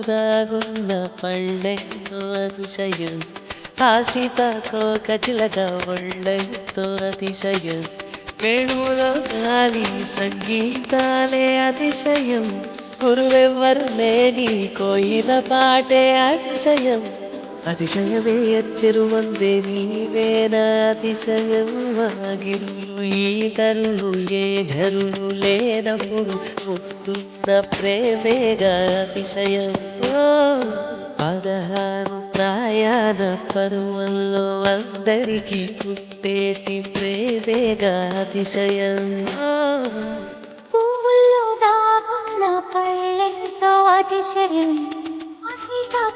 దాగున్న పళ్ళెంతో అతిశయం కాశీతకోకచిలక ఒళ్ళెంతో అతిశయం వేణువులో గాలి సంగీతాలే అతిశయం గురువెవ్వరు లేని కోయిల పాటే అతిశయం అతిశయమే అచ్చెరువందే నీవేన అతిశయం గిరులు ఈతరులు ఏ ఝరులు లేనప్పుడు ముద్దున్న ప్రేమేగా అతిశయం 16 ప్రాయాన పరువల్లో అందరికీ పుట్టేటి ప్రేమేగా అతిశయం పువ్వుల్లో దాగున్న పళ్ళెంతో అతిశయం